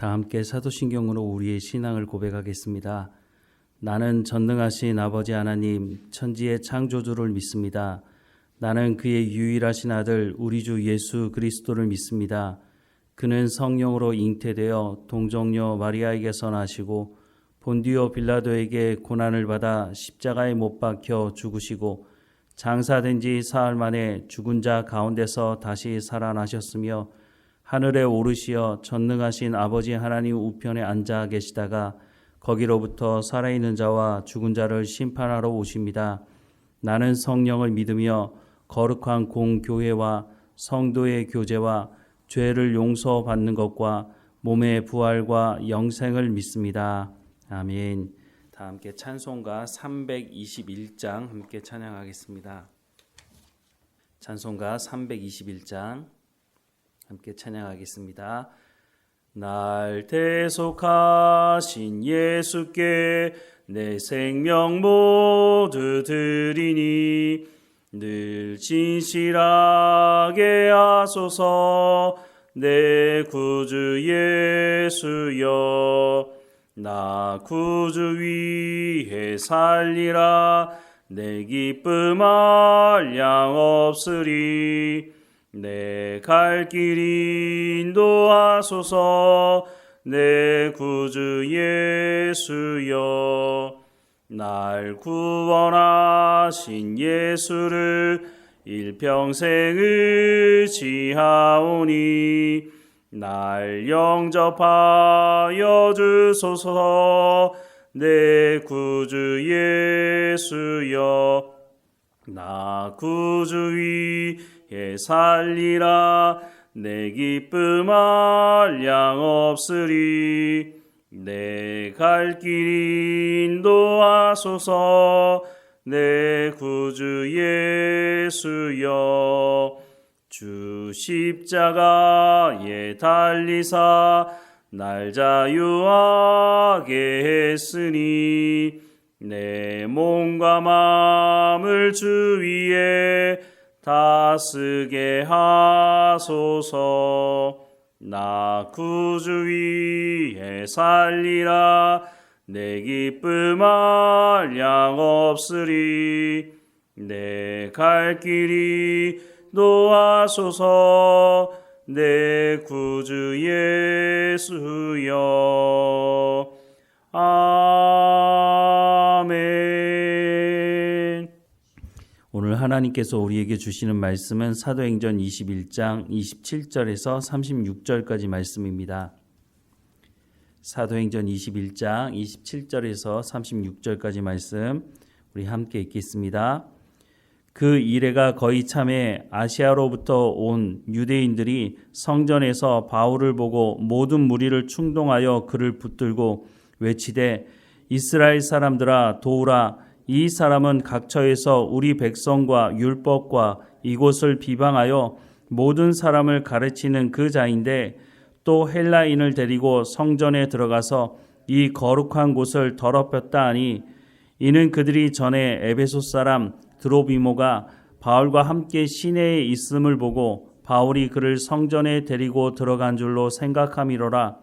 다 함께 사도신경으로 우리의 신앙을 고백하겠습니다. 나는 전능하신 아버지 하나님, 천지의 창조주를 믿습니다. 나는 그의 유일하신 아들 우리 주 예수 그리스도를 믿습니다. 그는 성령으로 잉태되어 동정녀 마리아에게서 나시고 본디오 빌라도에게 고난을 받아 십자가에 못 박혀 죽으시고 장사된 지 사흘 만에 죽은 자 가운데서 다시 살아나셨으며 하늘에 오르시어 전능하신 아버지 하나님 우편에 앉아 계시다가 거기로부터 살아있는 자와 죽은 자를 심판하러 오십니다. 나는 성령을 믿으며 거룩한 공교회와 성도의 교제와 죄를 용서받는 것과 몸의 부활과 영생을 믿습니다. 아멘. 다 함께 찬송가 321장 함께 찬양하겠습니다. 찬송가 321장 함께 찬양하겠습니다. 날 대속하신 예수께 내 생명 모두 드리니 늘 진실하게 하소서. 내 구주 예수여, 나 구주 위해 살리라. 내 기쁨 한량 없으리. 내 갈 길 인도하소서. 내 구주 예수여, 날 구원하신 예수를 일평생 의지하오니 날 영접하여 주소서. 내 구주 예수여, 나 구주 위해 살리라. 내 기쁨 한량 없으리. 내 갈 길 인도하소서. 내 구주 예수여, 주 십자가에 달리사 날 자유하게 했으니 내 몸과 마음을 주 위에 다쓰게 하소서. 나 구주 위해 살리라. 내 기쁨 한량 없으리. 내 갈 길이 인도하소서. 내 구주 예수여. 아멘. 오늘 하나님께서 우리에게 주시는 말씀은 사도행전 21장 27절에서 36절까지 말씀입니다. 사도행전 21장 27절에서 36절까지 말씀 우리 함께 읽겠습니다. 그 이레가 거의 참에 아시아로부터 온 유대인들이 성전에서 바울을 보고 모든 무리를 충동하여 그를 붙들고 외치되 이스라엘 사람들아 도우라. 이 사람은 각처에서 우리 백성과 율법과 이곳을 비방하여 모든 사람을 가르치는 그 자인데 또 헬라인을 데리고 성전에 들어가서 이 거룩한 곳을 더럽혔다 하니 이는 그들이 전에 에베소 사람 드로비모가 바울과 함께 시내에 있음을 보고 바울이 그를 성전에 데리고 들어간 줄로 생각함이로라.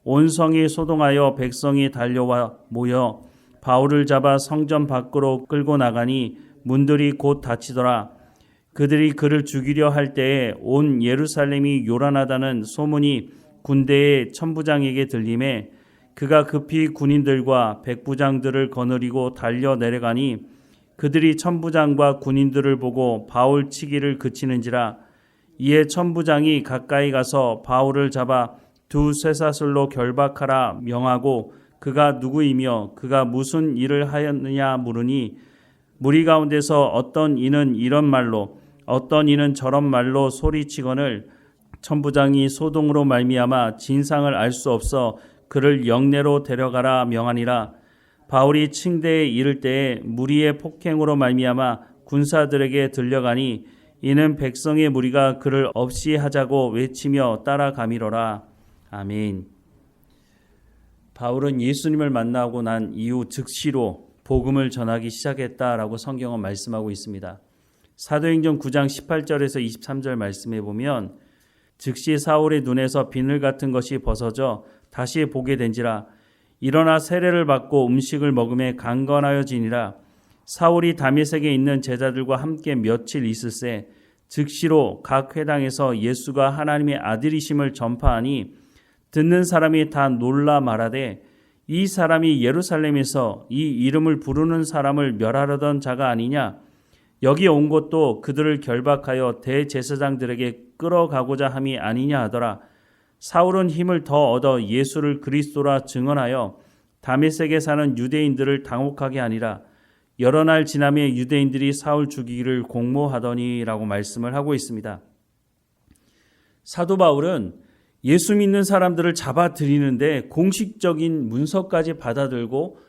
온 성이 소동하여 백성이 달려와 모여 바울을 잡아 성전 밖으로 끌고 나가니 문들이 곧 닫히더라. 그들이 그를 죽이려 할 때에 온 예루살렘이 요란하다는 소문이 군대의 천부장에게 들림에 그가 급히 군인들과 백부장들을 거느리고 달려 내려가니 그들이 천부장과 군인들을 보고 바울 치기를 그치는지라. 이에 천부장이 가까이 가서 바울을 잡아 두 쇠사슬로 결박하라 명하고 그가 누구이며 그가 무슨 일을 하였느냐 물으니 무리 가운데서 어떤 이는 이런 말로 어떤 이는 저런 말로 소리치거늘 천부장이 소동으로 말미암아 진상을 알 수 없어 그를 영내로 데려가라 명하니라. 바울이 층대에 이를 때에 무리의 폭행으로 말미암아 군사들에게 들려가니 이는 백성의 무리가 그를 없이 하자고 외치며 따라가미로라. 아멘. 바울은 예수님을 만나고 난 이후 즉시로 복음을 전하기 시작했다라고 성경은 말씀하고 있습니다. 사도행전 9장 18절에서 23절 말씀해 보면 즉시 사울의 눈에서 비늘 같은 것이 벗어져 다시 보게 된지라. 일어나 세례를 받고 음식을 먹음에 강건하여지니라. 사울이 다메섹에 있는 제자들과 함께 며칠 있을새 즉시로 각 회당에서 예수가 하나님의 아들이심을 전파하니 듣는 사람이 다 놀라 말하되 이 사람이 예루살렘에서 이 이름을 부르는 사람을 멸하려던 자가 아니냐. 여기 온 것도 그들을 결박하여 대제사장들에게 끌어가고자 함이 아니냐 하더라. 사울은 힘을 더 얻어 예수를 그리스도라 증언하여 다메섹에 사는 유대인들을 당혹하게 하니라. 여러 날 지남에 유대인들이 사울 죽이기를 공모하더니라고 말씀을 하고 있습니다. 사도 바울은 예수 믿는 사람들을 잡아들이는데 공식적인 문서까지 받아들고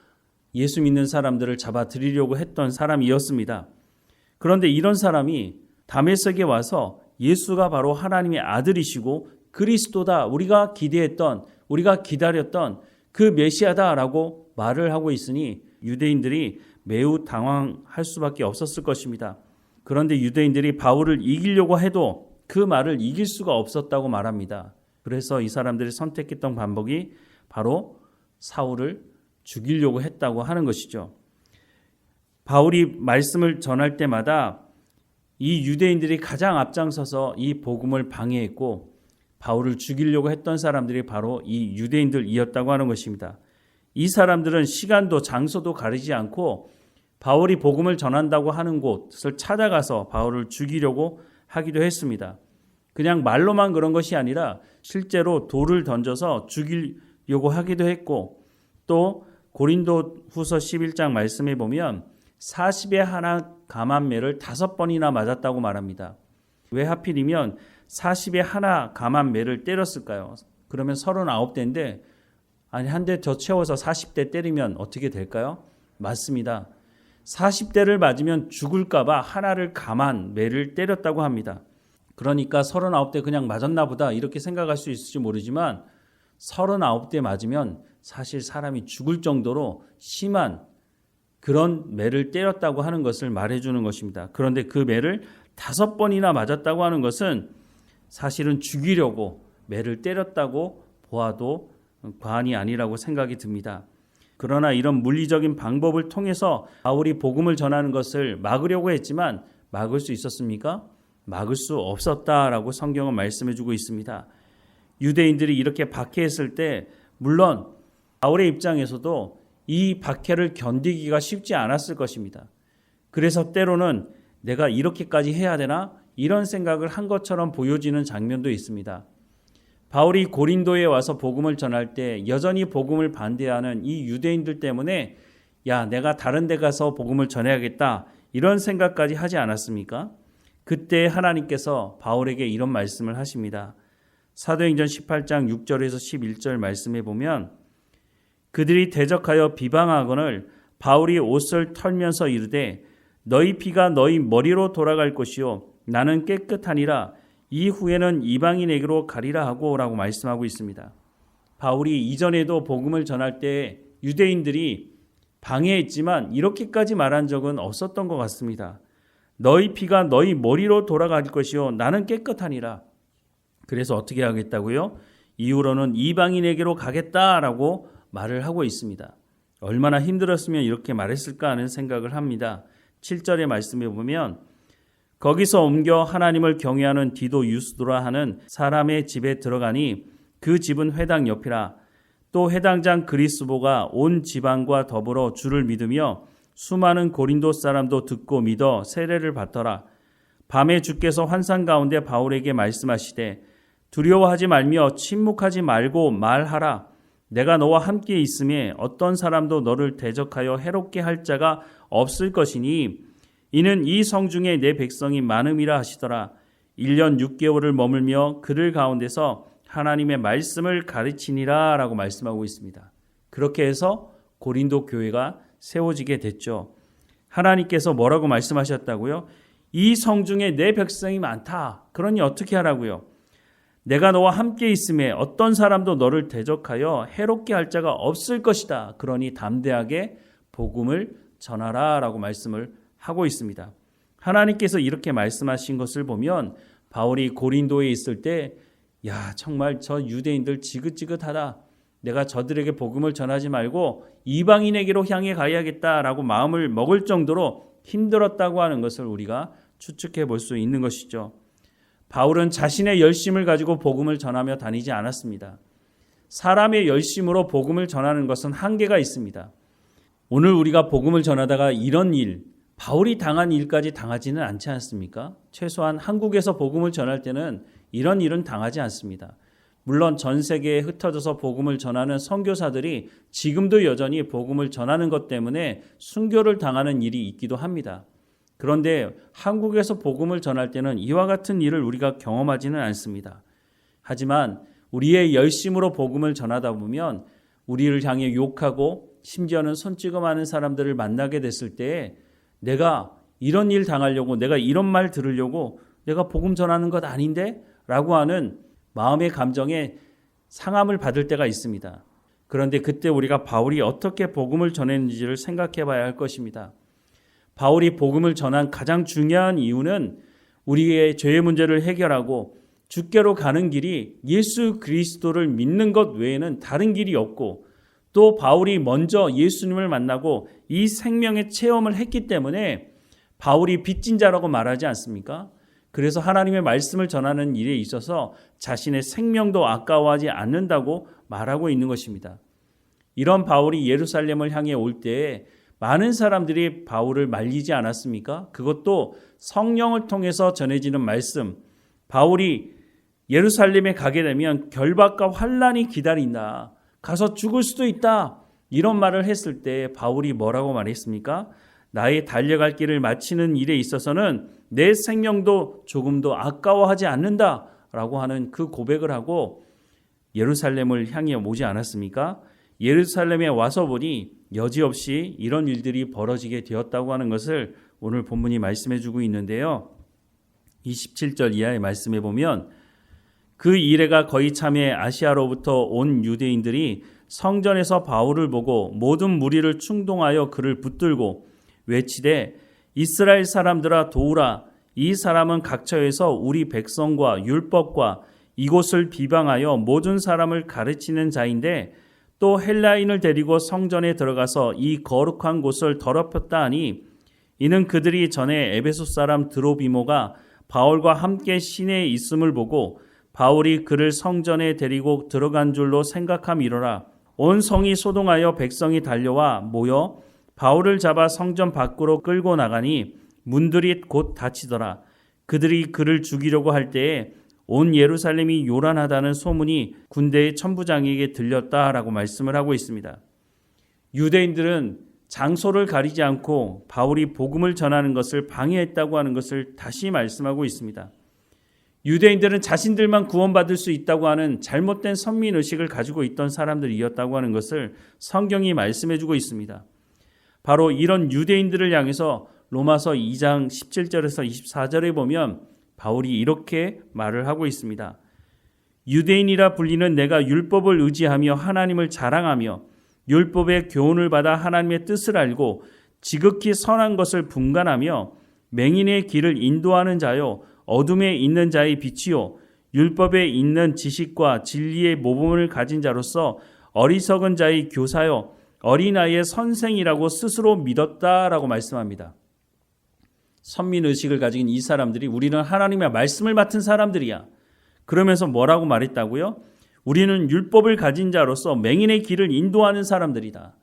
예수 믿는 사람들을 잡아들이려고 했던 사람이었습니다. 그런데 이런 사람이 다메섹에 와서 예수가 바로 하나님의 아들이시고 그리스도다, 우리가 기대했던, 우리가 기다렸던 그 메시아다라고 말을 하고 있으니 유대인들이 매우 당황할 수밖에 없었을 것입니다. 그런데 유대인들이 바울을 이기려고 해도 그 말을 이길 수가 없었다고 말합니다. 그래서 이 사람들이 선택했던 방법이 바로 사울을 죽이려고 했다고 하는 것이죠. 바울이 말씀을 전할 때마다 이 유대인들이 가장 앞장서서 이 복음을 방해했고 바울을 죽이려고 했던 사람들이 바로 이 유대인들이었다고 하는 것입니다. 이 사람들은 시간도 장소도 가리지 않고 바울이 복음을 전한다고 하는 곳을 찾아가서 바울을 죽이려고 하기도 했습니다. 그냥 말로만 그런 것이 아니라 실제로 돌을 던져서 죽이려고 하기도 했고, 또 고린도 후서 11장 말씀에 보면 40에 하나 감한매를 5번이나 맞았다고 말합니다. 왜 하필이면 40에 하나 감한매를 때렸을까요? 그러면 39대인데 아니 한 대 더 채워서 40대 때리면 어떻게 될까요? 맞습니다. 40대를 맞으면 죽을까 봐 하나를 감한매를 때렸다고 합니다. 그러니까 39대 그냥 맞았나 보다 이렇게 생각할 수 있을지 모르지만 39대 맞으면 사실 사람이 죽을 정도로 심한 그런 매를 때렸다고 하는 것을 말해주는 것입니다. 그런데 그 매를 5번이나 맞았다고 하는 것은 사실은 죽이려고 매를 때렸다고 보아도 과언이 아니라고 생각이 듭니다. 그러나 이런 물리적인 방법을 통해서 바울이 복음을 전하는 것을 막으려고 했지만 막을 수 있었습니까? 막을 수 없었다라고 성경은 말씀해주고 있습니다. 유대인들이 이렇게 박해했을 때 물론 바울의 입장에서도 이 박해를 견디기가 쉽지 않았을 것입니다. 그래서 때로는 내가 이렇게까지 해야 되나? 이런 생각을 한 것처럼 보여지는 장면도 있습니다. 바울이 고린도에 와서 복음을 전할 때 여전히 복음을 반대하는 이 유대인들 때문에 야, 내가 다른 데 가서 복음을 전해야겠다 이런 생각까지 하지 않았습니까? 그때 하나님께서 바울에게 이런 말씀을 하십니다. 사도행전 18장 6절에서 11절 말씀에 보면 그들이 대적하여 비방하거늘 바울이 옷을 털면서 이르되 너희 피가 너희 머리로 돌아갈 것이요 나는 깨끗하니라 이후에는 이방인에게로 가리라 하고 라고 말씀하고 있습니다. 바울이 이전에도 복음을 전할 때 유대인들이 방해했지만 이렇게까지 말한 적은 없었던 것 같습니다. 너희 피가 너희 머리로 돌아갈 것이요 나는 깨끗하니라. 그래서 어떻게 하겠다고요? 이후로는 이방인에게로 가겠다라고 말을 하고 있습니다. 얼마나 힘들었으면 이렇게 말했을까 하는 생각을 합니다. 7절의 말씀에 보면 거기서 옮겨 하나님을 경외하는 디도 유스도라 하는 사람의 집에 들어가니 그 집은 회당 옆이라. 또 회당장 그리스보가 온 지방과 더불어 주를 믿으며 수많은 고린도 사람도 듣고 믿어 세례를 받더라. 밤에 주께서 환상 가운데 바울에게 말씀하시되 두려워하지 말며 침묵하지 말고 말하라. 내가 너와 함께 있음에 어떤 사람도 너를 대적하여 해롭게 할 자가 없을 것이니 이는 이 성중에 내 백성이 많음이라 하시더라. 1년 6개월을 머물며 그들 가운데서 하나님의 말씀을 가르치니라 라고 말씀하고 있습니다. 그렇게 해서 고린도 교회가 세워지게 됐죠. 하나님께서 뭐라고 말씀하셨다고요? 이 성중에 내 백성이 많다. 그러니 어떻게 하라고요? 내가 너와 함께 있음에 어떤 사람도 너를 대적하여 해롭게 할 자가 없을 것이다. 그러니 담대하게 복음을 전하라 라고 말씀을 하고 있습니다. 하나님께서 이렇게 말씀하신 것을 보면 바울이 고린도에 있을 때 야, 정말 저 유대인들 지긋지긋하다. 내가 저들에게 복음을 전하지 말고 이방인에게로 향해 가야겠다라고 마음을 먹을 정도로 힘들었다고 하는 것을 우리가 추측해 볼 수 있는 것이죠. 바울은 자신의 열심을 가지고 복음을 전하며 다니지 않았습니다. 사람의 열심으로 복음을 전하는 것은 한계가 있습니다. 오늘 우리가 복음을 전하다가 이런 일, 바울이 당한 일까지 당하지는 않지 않습니까? 최소한 한국에서 복음을 전할 때는 이런 일은 당하지 않습니다. 물론 전 세계에 흩어져서 복음을 전하는 선교사들이 지금도 여전히 복음을 전하는 것 때문에 순교를 당하는 일이 있기도 합니다. 그런데 한국에서 복음을 전할 때는 이와 같은 일을 우리가 경험하지는 않습니다. 하지만 우리의 열심으로 복음을 전하다 보면 우리를 향해 욕하고 심지어는 손찌검하는 사람들을 만나게 됐을 때 내가 이런 일 당하려고, 내가 이런 말 들으려고 내가 복음 전하는 것 아닌데? 라고 하는 마음의 감정에 상함을 받을 때가 있습니다. 그런데 그때 우리가 바울이 어떻게 복음을 전했는지를 생각해 봐야 할 것입니다. 바울이 복음을 전한 가장 중요한 이유는 우리의 죄의 문제를 해결하고 주께로 가는 길이 예수 그리스도를 믿는 것 외에는 다른 길이 없고, 또 바울이 먼저 예수님을 만나고 이 생명의 체험을 했기 때문에 바울이 빚진 자라고 말하지 않습니까? 그래서 하나님의 말씀을 전하는 일에 있어서 자신의 생명도 아까워하지 않는다고 말하고 있는 것입니다. 이런 바울이 예루살렘을 향해 올 때에 많은 사람들이 바울을 말리지 않았습니까? 그것도 성령을 통해서 전해지는 말씀, 바울이 예루살렘에 가게 되면 결박과 환란이 기다린다, 가서 죽을 수도 있다, 이런 말을 했을 때 바울이 뭐라고 말했습니까? 나의 달려갈 길을 마치는 일에 있어서는 내 생명도 조금도 아까워하지 않는다라고 하는 그 고백을 하고 예루살렘을 향해 오지 않았습니까? 예루살렘에 와서 보니 여지없이 이런 일들이 벌어지게 되었다고 하는 것을 오늘 본문이 말씀해 주고 있는데요. 27절 이하의 말씀에 보면 그 이레가 거의 참에 아시아로부터 온 유대인들이 성전에서 바울을 보고 모든 무리를 충동하여 그를 붙들고 외치되 이스라엘 사람들아 도우라, 이 사람은 각처에서 우리 백성과 율법과 이곳을 비방하여 모든 사람을 가르치는 자인데 또 헬라인을 데리고 성전에 들어가서 이 거룩한 곳을 더럽혔다 하니, 이는 그들이 전에 에베소 사람 드로비모가 바울과 함께 시내에 있음을 보고 바울이 그를 성전에 데리고 들어간 줄로 생각함이로라. 온 성이 소동하여 백성이 달려와 모여 바울을 잡아 성전 밖으로 끌고 나가니 문들이 곧 닫히더라. 그들이 그를 죽이려고 할 때에 온 예루살렘이 요란하다는 소문이 군대의 천부장에게 들렸다라고 말씀을 하고 있습니다. 유대인들은 장소를 가리지 않고 바울이 복음을 전하는 것을 방해했다고 하는 것을 다시 말씀하고 있습니다. 유대인들은 자신들만 구원받을 수 있다고 하는 잘못된 선민의식을 가지고 있던 사람들이었다고 하는 것을 성경이 말씀해주고 있습니다. 바로 이런 유대인들을 향해서 로마서 2장 17절에서 24절에 보면 바울이 이렇게 말을 하고 있습니다. 유대인이라 불리는 내가 율법을 의지하며 하나님을 자랑하며 율법의 교훈을 받아 하나님의 뜻을 알고 지극히 선한 것을 분간하며 맹인의 길을 인도하는 자요 어둠에 있는 자의 빛이요 율법에 있는 지식과 진리의 모범을 가진 자로서 어리석은 자의 교사요 어린아이의 선생이라고 스스로 믿었다라고 말씀합니다. 선민의식을 가진 이 사람들이 우리는 하나님의 말씀을 맡은 사람들이야. 그러면서 뭐라고 말했다고요? 우리는 율법을 가진 자로서 맹인의 길을 인도하는 사람들이다.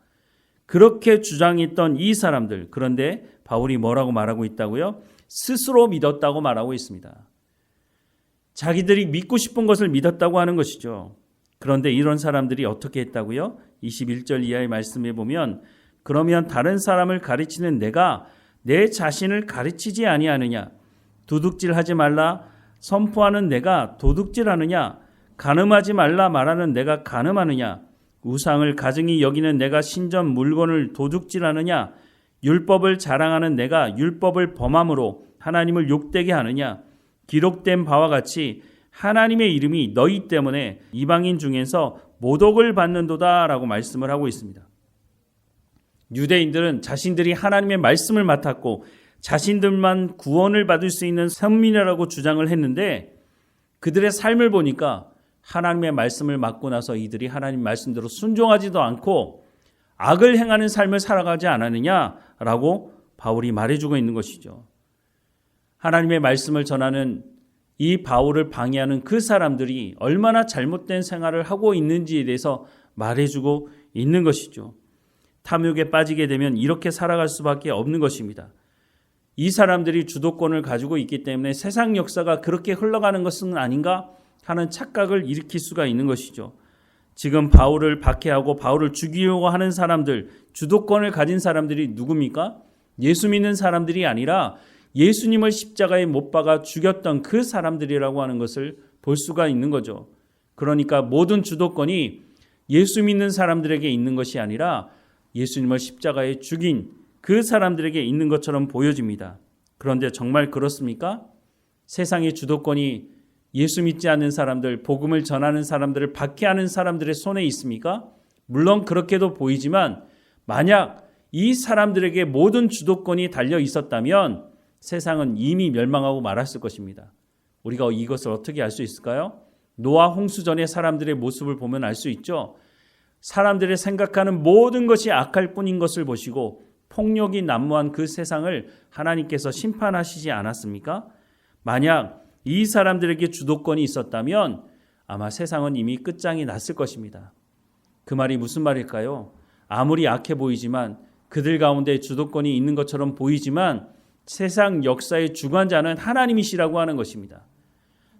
그렇게 주장했던 이 사람들, 그런데 바울이 뭐라고 말하고 있다고요? 스스로 믿었다고 말하고 있습니다. 자기들이 믿고 싶은 것을 믿었다고 하는 것이죠. 그런데 이런 사람들이 어떻게 했다고요? 21절 이하의 말씀에 보면 그러면 다른 사람을 가르치는 내가 내 자신을 가르치지 아니하느냐? 도둑질하지 말라 선포하는 내가 도둑질하느냐? 간음하지 말라 말하는 내가 간음하느냐? 우상을 가증히 여기는 내가 신전 물건을 도둑질하느냐? 율법을 자랑하는 내가 율법을 범함으로 하나님을 욕되게 하느냐? 기록된 바와 같이 하나님의 이름이 너희 때문에 이방인 중에서 모독을 받는도다 라고 말씀을 하고 있습니다. 유대인들은 자신들이 하나님의 말씀을 맡았고 자신들만 구원을 받을 수 있는 선민이라고 주장을 했는데 그들의 삶을 보니까 하나님의 말씀을 맡고 나서 이들이 하나님 말씀대로 순종하지도 않고 악을 행하는 삶을 살아가지 않았느냐라고 바울이 말해주고 있는 것이죠. 하나님의 말씀을 전하는 이 바울을 방해하는 그 사람들이 얼마나 잘못된 생활을 하고 있는지에 대해서 말해주고 있는 것이죠. 탐욕에 빠지게 되면 이렇게 살아갈 수밖에 없는 것입니다. 이 사람들이 주도권을 가지고 있기 때문에 세상 역사가 그렇게 흘러가는 것은 아닌가 하는 착각을 일으킬 수가 있는 것이죠. 지금 바울을 박해하고 바울을 죽이려고 하는 사람들, 주도권을 가진 사람들이 누굽니까? 예수 믿는 사람들이 아니라 예수님을 십자가에 못 박아 죽였던 그 사람들이라고 하는 것을 볼 수가 있는 거죠. 그러니까 모든 주도권이 예수 믿는 사람들에게 있는 것이 아니라 예수님을 십자가에 죽인 그 사람들에게 있는 것처럼 보여집니다. 그런데 정말 그렇습니까? 세상의 주도권이 예수 믿지 않는 사람들, 복음을 전하는 사람들을 박해하는 사람들의 손에 있습니까? 물론 그렇게도 보이지만 만약 이 사람들에게 모든 주도권이 달려 있었다면 세상은 이미 멸망하고 말았을 것입니다. 우리가 이것을 어떻게 알 수 있을까요? 노아 홍수 전의 사람들의 모습을 보면 알 수 있죠. 사람들의 생각하는 모든 것이 악할 뿐인 것을 보시고 폭력이 난무한 그 세상을 하나님께서 심판하시지 않았습니까? 만약 이 사람들에게 주도권이 있었다면 아마 세상은 이미 끝장이 났을 것입니다. 그 말이 무슨 말일까요? 아무리 악해 보이지만 그들 가운데 주도권이 있는 것처럼 보이지만 세상 역사의 주관자는 하나님이시라고 하는 것입니다.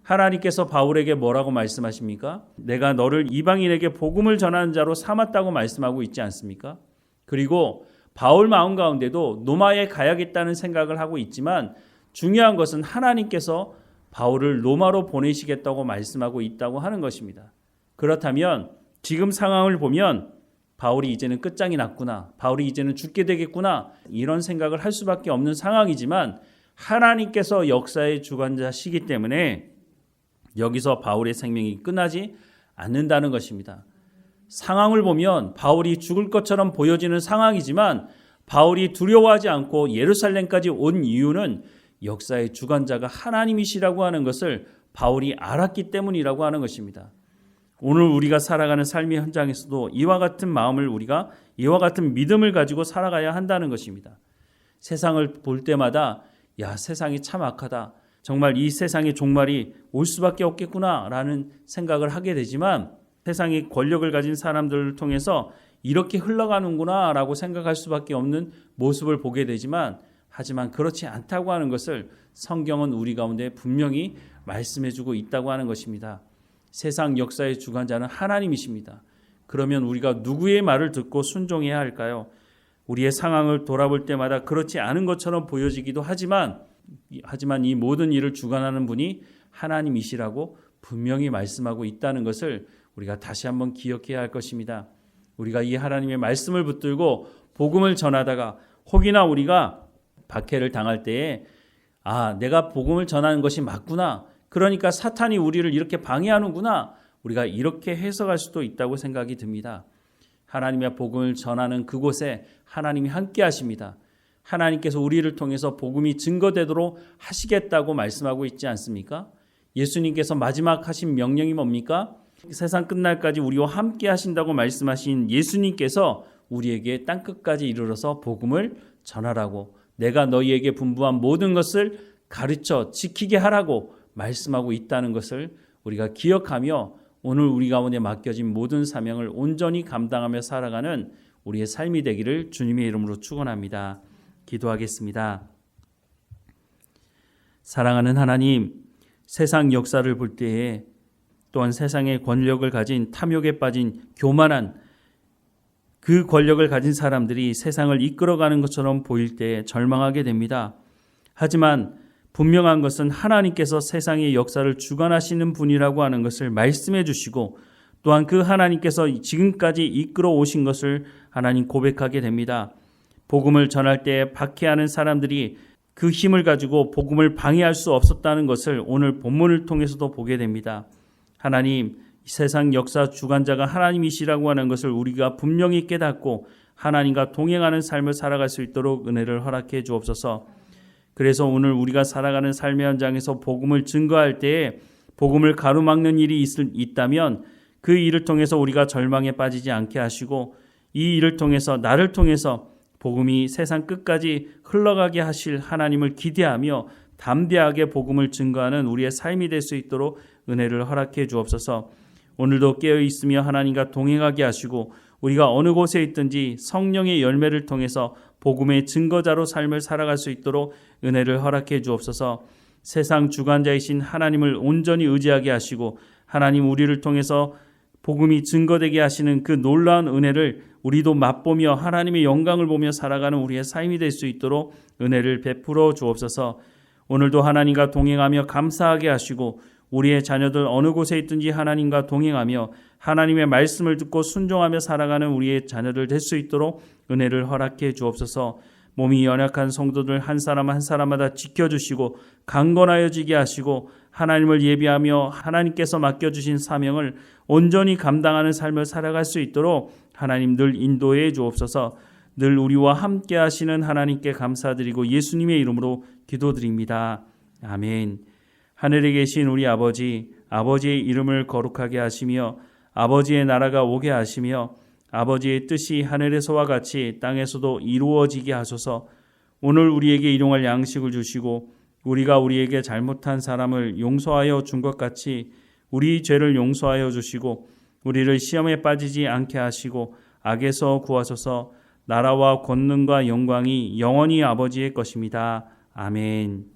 하나님께서 바울에게 뭐라고 말씀하십니까? 내가 너를 이방인에게 복음을 전하는 자로 삼았다고 말씀하고 있지 않습니까? 그리고 바울 마음 가운데도 로마에 가야겠다는 생각을 하고 있지만 중요한 것은 하나님께서 바울을 로마로 보내시겠다고 말씀하고 있다고 하는 것입니다. 그렇다면 지금 상황을 보면 바울이 이제는 끝장이 났구나, 바울이 이제는 죽게 되겠구나 이런 생각을 할 수밖에 없는 상황이지만 하나님께서 역사의 주관자시기 때문에 여기서 바울의 생명이 끝나지 않는다는 것입니다. 상황을 보면 바울이 죽을 것처럼 보여지는 상황이지만 바울이 두려워하지 않고 예루살렘까지 온 이유는 역사의 주관자가 하나님이시라고 하는 것을 바울이 알았기 때문이라고 하는 것입니다. 오늘 우리가 살아가는 삶의 현장에서도 이와 같은 마음을 우리가 이와 같은 믿음을 가지고 살아가야 한다는 것입니다. 세상을 볼 때마다 야, 세상이 참 악하다. 정말 이 세상의 종말이 올 수밖에 없겠구나라는 생각을 하게 되지만 세상의 권력을 가진 사람들을 통해서 이렇게 흘러가는구나라고 생각할 수밖에 없는 모습을 보게 되지만 하지만 그렇지 않다고 하는 것을 성경은 우리 가운데 분명히 말씀해주고 있다고 하는 것입니다. 세상 역사의 주관자는 하나님이십니다. 그러면 우리가 누구의 말을 듣고 순종해야 할까요? 우리의 상황을 돌아볼 때마다 그렇지 않은 것처럼 보여지기도 하지만 이 모든 일을 주관하는 분이 하나님이시라고 분명히 말씀하고 있다는 것을 우리가 다시 한번 기억해야 할 것입니다. 우리가 이 하나님의 말씀을 붙들고 복음을 전하다가 혹이나 우리가 박해를 당할 때에 내가 복음을 전하는 것이 맞구나. 그러니까 사탄이 우리를 이렇게 방해하는구나. 우리가 이렇게 해석할 수도 있다고 생각이 듭니다. 하나님의 복음을 전하는 그곳에 하나님이 함께 하십니다. 하나님께서 우리를 통해서 복음이 증거되도록 하시겠다고 말씀하고 있지 않습니까? 예수님께서 마지막 하신 명령이 뭡니까? 세상 끝날까지 우리와 함께 하신다고 말씀하신 예수님께서 우리에게 땅끝까지 이르러서 복음을 전하라고 내가 너희에게 분부한 모든 것을 가르쳐 지키게 하라고 말씀하고 있다는 것을 우리가 기억하며 오늘 우리 가운데 맡겨진 모든 사명을 온전히 감당하며 살아가는 우리의 삶이 되기를 주님의 이름으로 축원합니다. 기도하겠습니다. 사랑하는 하나님, 세상 역사를 볼 때에 또한 세상의 권력을 가진 탐욕에 빠진 교만한 그 권력을 가진 사람들이 세상을 이끌어가는 것처럼 보일 때 절망하게 됩니다. 하지만 분명한 것은 하나님께서 세상의 역사를 주관하시는 분이라고 하는 것을 말씀해 주시고 또한 그 하나님께서 지금까지 이끌어 오신 것을 하나님 고백하게 됩니다. 복음을 전할 때 박해하는 사람들이 그 힘을 가지고 복음을 방해할 수 없었다는 것을 오늘 본문을 통해서도 보게 됩니다. 하나님, 세상 역사 주관자가 하나님이시라고 하는 것을 우리가 분명히 깨닫고 하나님과 동행하는 삶을 살아갈 수 있도록 은혜를 허락해 주옵소서. 그래서 오늘 우리가 살아가는 삶의 현장에서 복음을 증거할 때에 복음을 가로막는 일이 있다면 그 일을 통해서 우리가 절망에 빠지지 않게 하시고 이 일을 통해서 나를 통해서 복음이 세상 끝까지 흘러가게 하실 하나님을 기대하며 담대하게 복음을 증거하는 우리의 삶이 될 수 있도록 은혜를 허락해 주옵소서. 오늘도 깨어 있으며 하나님과 동행하게 하시고 우리가 어느 곳에 있든지 성령의 열매를 통해서 복음의 증거자로 삶을 살아갈 수 있도록 은혜를 허락해 주옵소서. 세상 주관자이신 하나님을 온전히 의지하게 하시고 하나님 우리를 통해서 복음이 증거되게 하시는 그 놀라운 은혜를 우리도 맛보며 하나님의 영광을 보며 살아가는 우리의 삶이 될 수 있도록 은혜를 베풀어 주옵소서. 오늘도 하나님과 동행하며 감사하게 하시고 우리의 자녀들 어느 곳에 있든지 하나님과 동행하며 하나님의 말씀을 듣고 순종하며 살아가는 우리의 자녀들 될 수 있도록 은혜를 허락해 주옵소서. 몸이 연약한 성도들 한 사람 한 사람마다 지켜주시고 강건하여지게 하시고 하나님을 예비하며 하나님께서 맡겨주신 사명을 온전히 감당하는 삶을 살아갈 수 있도록 하나님 늘 인도해 주옵소서. 늘 우리와 함께 하시는 하나님께 감사드리고 예수님의 이름으로 기도드립니다. 아멘. 하늘에 계신 우리 아버지, 아버지의 이름을 거룩하게 하시며 아버지의 나라가 오게 하시며 아버지의 뜻이 하늘에서와 같이 땅에서도 이루어지게 하소서. 오늘 우리에게 일용할 양식을 주시고 우리가 우리에게 잘못한 사람을 용서하여 준 것 같이 우리 죄를 용서하여 주시고 우리를 시험에 빠지지 않게 하시고 악에서 구하소서. 나라와 권능과 영광이 영원히 아버지의 것입니다. 아멘.